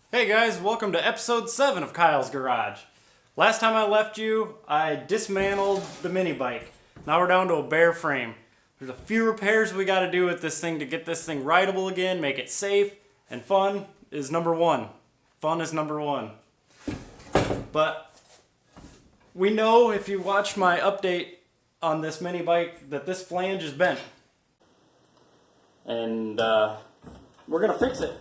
Hey guys, welcome to episode 7 of Kyle's Garage. Last time I left you, I dismantled the mini bike. Now we're down to a bare frame. There's a few repairs we got to do with this thing to get this thing rideable again, make it safe, and fun is number one. Fun is number one. But we know if you watch my update on this mini bike that this flange is bent. And we're going to fix it.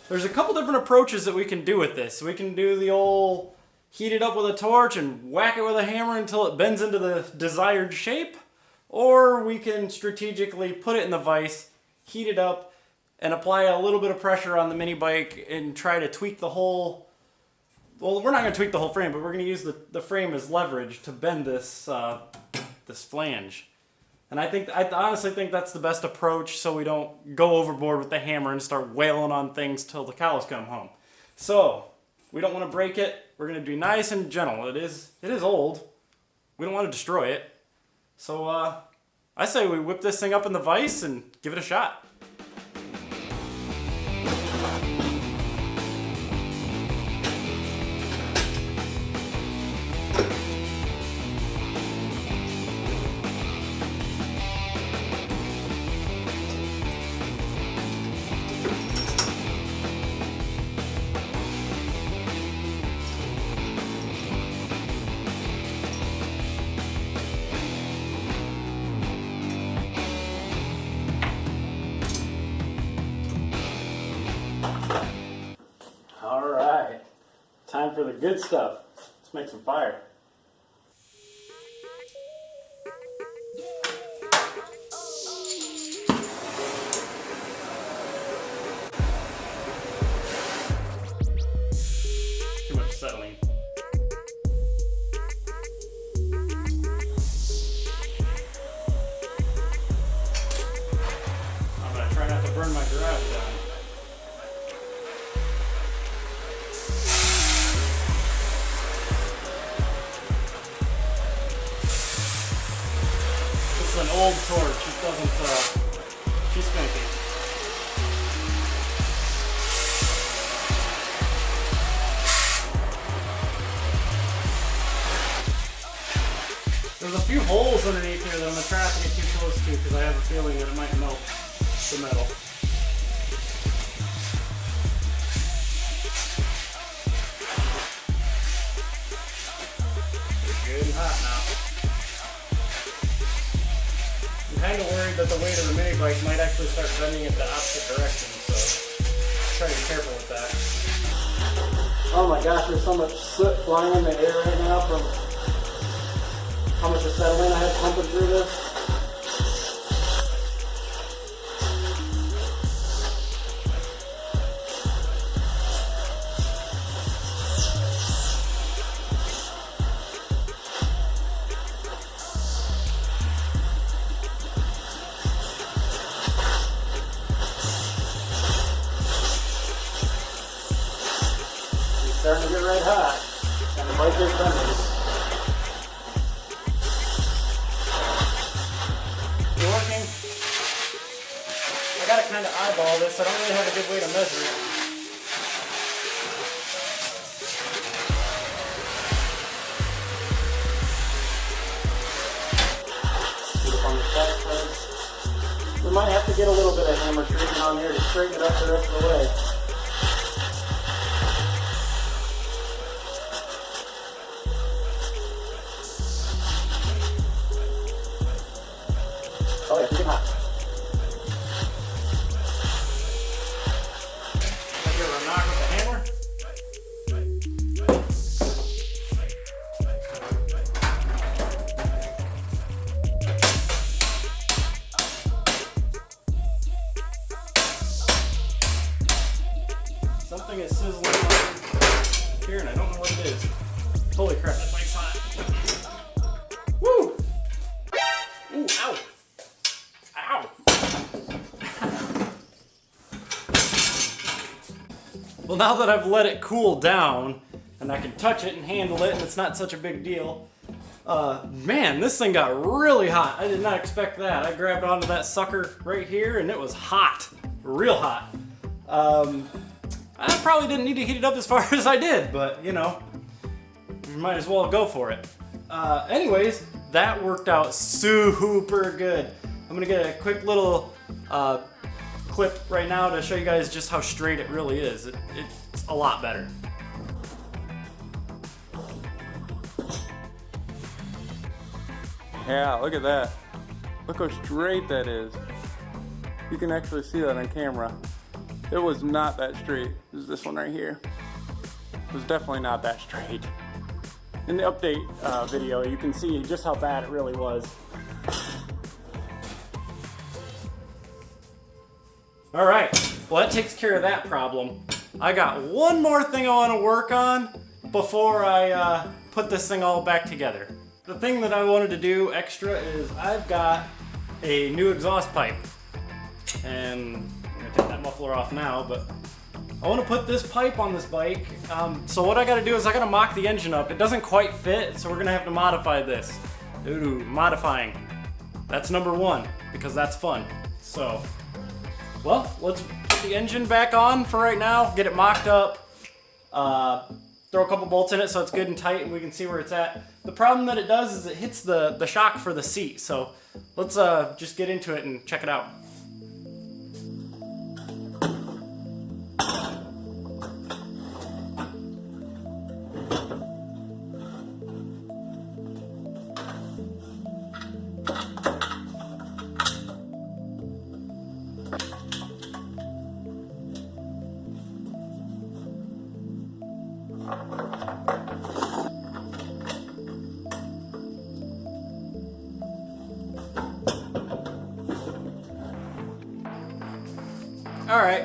There's a couple different approaches that we can do with this. We can do the old heat it up with a torch and whack it with a hammer until it bends into the desired shape. Or we can strategically put it in the vise, heat it up, and apply a little bit of pressure on the mini bike and try to tweak the whole... Well, we're not going to tweak the whole frame, but we're going to use the frame as leverage to bend this, this flange. And I honestly think that's the best approach so we don't go overboard with the hammer and start wailing on things till the cows come home. So, we don't want to break it. We're going to be nice and gentle. It is old. We don't want to destroy it. So, I say we whip this thing up in the vise and give it a shot. Alright, time for the good stuff. Let's make some fire. Too much settling. I'm going to try not to burn my garage down. An old torch, it doesn't, she's spanky. There's a few holes underneath here that I'm going to try not to get too close to because I have a feeling that it might melt the metal. It's good and hot now. I'm kind of worried that the weight of the mini bike might actually start bending it the opposite direction, so try to be careful with that. Oh my gosh, there's so much soot flying in the air right now from how much acetylene I had pumping through this. Starting to get red hot, and the bike is bending. It's working. I gotta kind of eyeball this. I don't really have a good way to measure it. See if on the back side. We might have to get a little bit of hammer treatment on here to straighten it up the rest of the way. Oh yeah, pretty hot. Can I give her a knock with the hammer? Something is sizzling here and I don't know what it is. Holy crap, that bike's hot. Woo! Ooh, ow! Ow! Well, now that I've let it cool down and I can touch it and handle it and it's not such a big deal, man, this thing got really hot. I did not expect that. I grabbed onto that sucker right here and it was hot. Real hot. I probably didn't need to heat it up as far as I did, but you know, you might as well go for it. Anyways, that worked out super good. I'm gonna get a quick little clip right now to show you guys just how straight it really is. It's a lot better. Yeah, look at that. Look how straight that is. You can actually see that on camera. It was not that straight. This is this one right here. It was definitely not that straight. In the update video, you can see just how bad it really was. All right, well that takes care of that problem. I got one more thing I want to work on before I put this thing all back together. The thing that I wanted to do extra is I've got a new exhaust pipe. And I'm gonna take that muffler off now, but I want to put this pipe on this bike. So what I gotta do is I gotta mock the engine up. It doesn't quite fit, so we're gonna have to modify this. Ooh, modifying. That's number one, because that's fun. So, well, let's put the engine back on for right now, get it mocked up, throw a couple bolts in it so it's good and tight and we can see where it's at. The problem that it does is it hits the shock for the seat, so let's just get into it and check it out. Alright,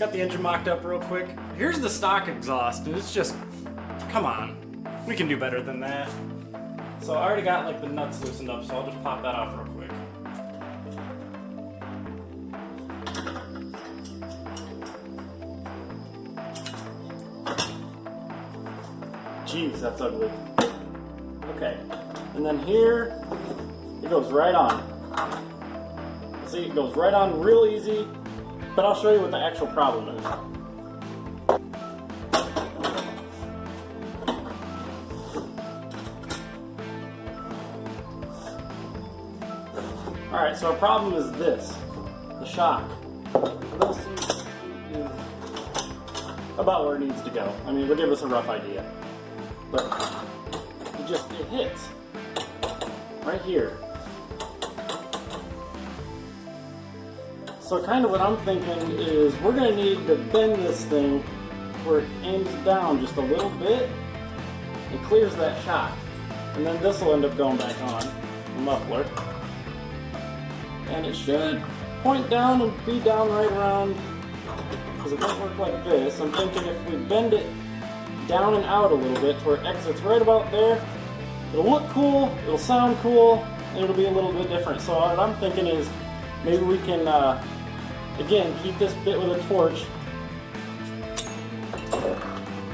got the engine mocked up real quick. Here's the stock exhaust, and it's just, come on, we can do better than that. So I already got like the nuts loosened up, so I'll just pop that off real quick. Jeez, that's ugly. Okay, and then here, it goes right on. See, it goes right on real easy. But I'll show you what the actual problem is. Alright, so our problem is this. The shock. This is about where it needs to go. I mean, it'll give us a rough idea. But it hits. Right here. So kind of what I'm thinking is we're going to need to bend this thing where it aims down just a little bit and clears that shock. And then this will end up going back on the muffler. And it should point down and be down right around, because it doesn't work like this. I'm thinking if we bend it down and out a little bit to where it exits right about there, it'll look cool, it'll sound cool, and it'll be a little bit different. So what I'm thinking is maybe we can again, heat this bit with a torch.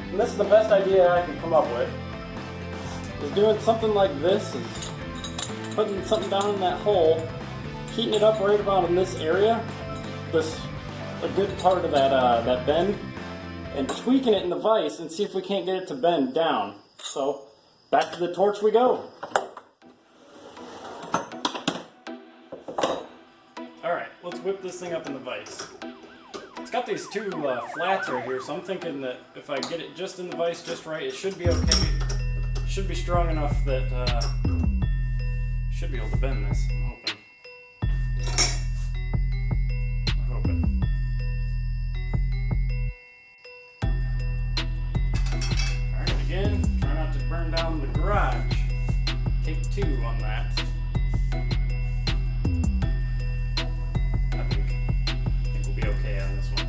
And this is the best idea I can come up with. Is doing something like this, is putting something down in that hole, heating it up right about in this area, a good part of that bend, and tweaking it in the vise and see if we can't get it to bend down. So, back to the torch we go. Alright, let's whip this thing up in the vise. It's got these two flats right here, so I'm thinking that if I get it just in the vise just right, it should be okay. It should be strong enough that should be able to bend this, I'm hoping. Alright, again, try not to burn down the garage. Take 2 on that. Okay on this one.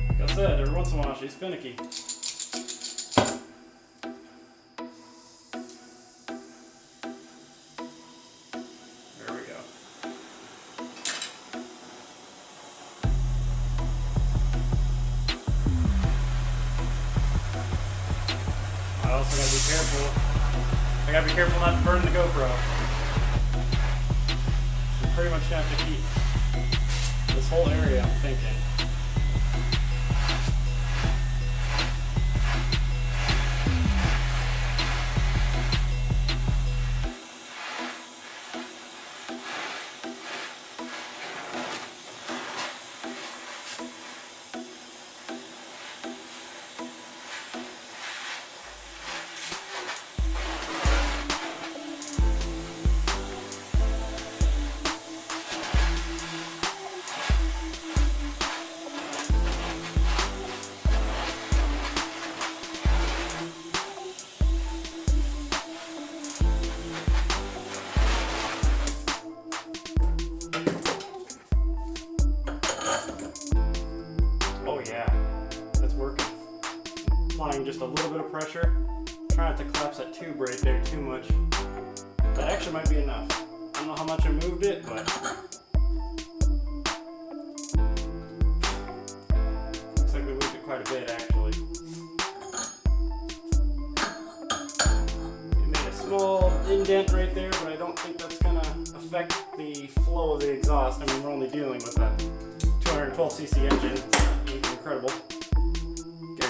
Like I said, every once in a while she's finicky. There we go. I also gotta be careful. I gotta be careful not to burn the GoPro. So pretty much gonna have to heat this whole area, I'm thinking. Applying just a little bit of pressure. Try not to collapse that tube right there too much. That actually might be enough. I don't know how much I moved it, but looks like we moved it quite a bit actually. We made a small indent right there, but I don't think that's gonna affect the flow of the exhaust. I mean, we're only dealing with a 212cc engine. It's not anything incredible.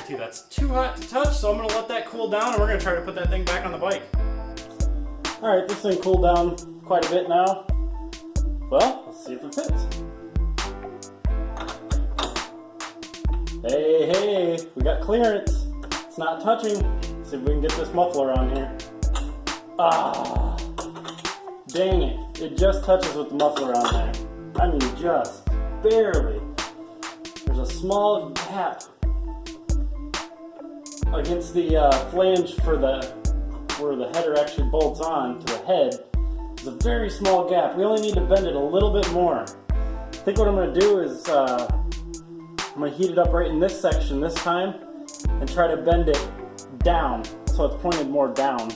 That's too hot to touch, so I'm going to let that cool down and we're going to try to put that thing back on the bike. Alright, this thing cooled down quite a bit now. Well, let's see if it fits. Hey, we got clearance. It's not touching. Let's see if we can get this muffler on here. Ah, dang it. It just touches with the muffler on there. I mean, just barely. There's a small gap against the flange for where the header actually bolts on to the head. There's a very small gap. We only need to bend it a little bit more. I think what I'm going to do is I'm going to heat it up right in this section this time and try to bend it down so it's pointed more down.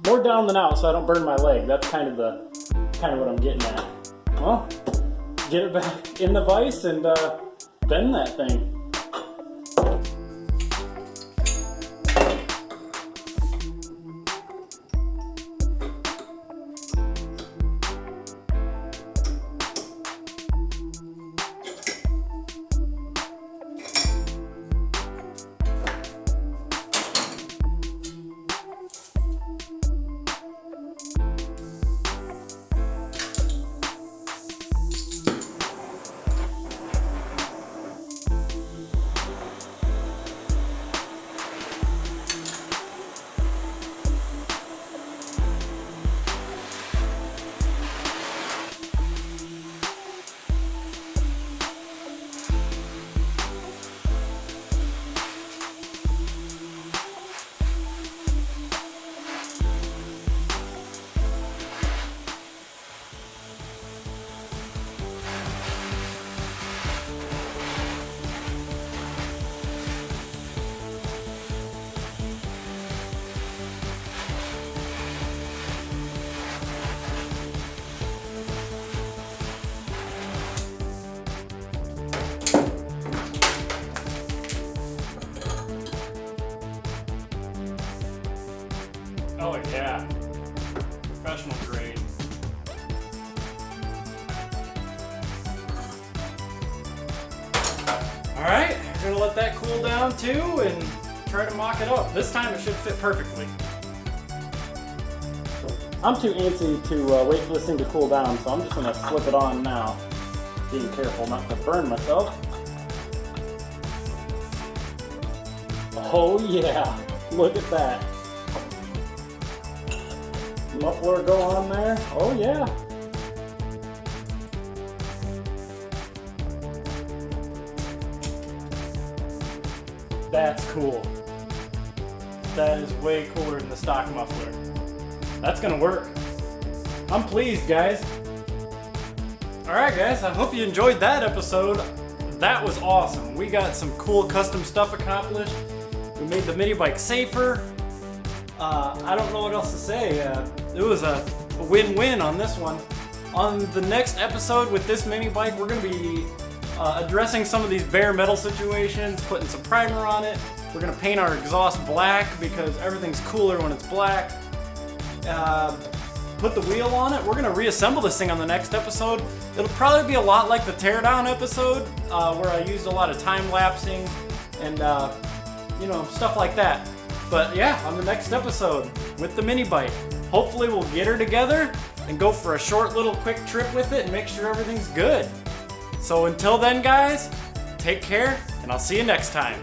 More down than out so I don't burn my leg. That's kind of what I'm getting at. Well, get it back in the vise and bend that thing. Oh yeah, professional grade. Alright, we're gonna let that cool down too and try to mock it up. This time it should fit perfectly. I'm too antsy to wait for this thing to cool down, so I'm just gonna slip it on now. Being careful not to burn myself. Oh yeah, look at that. Muffler go on there. Oh yeah. That's cool. That is way cooler than the stock muffler. That's gonna work. I'm pleased, guys. Alright guys, I hope you enjoyed that episode. That was awesome. We got some cool custom stuff accomplished. We made the mini bike safer. I don't know what else to say. It was a win-win on this one. On the next episode with this mini bike, we're going to be addressing some of these bare metal situations, putting some primer on it. We're going to paint our exhaust black because everything's cooler when it's black. put the wheel on it. We're gonna reassemble this thing on the next episode. It'll probably be a lot like the teardown episode, where I used a lot of time lapsing and you know, stuff like that. But yeah, on the next episode with the mini bike, hopefully we'll get her together and go for a short little quick trip with it and make sure everything's good. So until then, guys, take care, and I'll see you next time.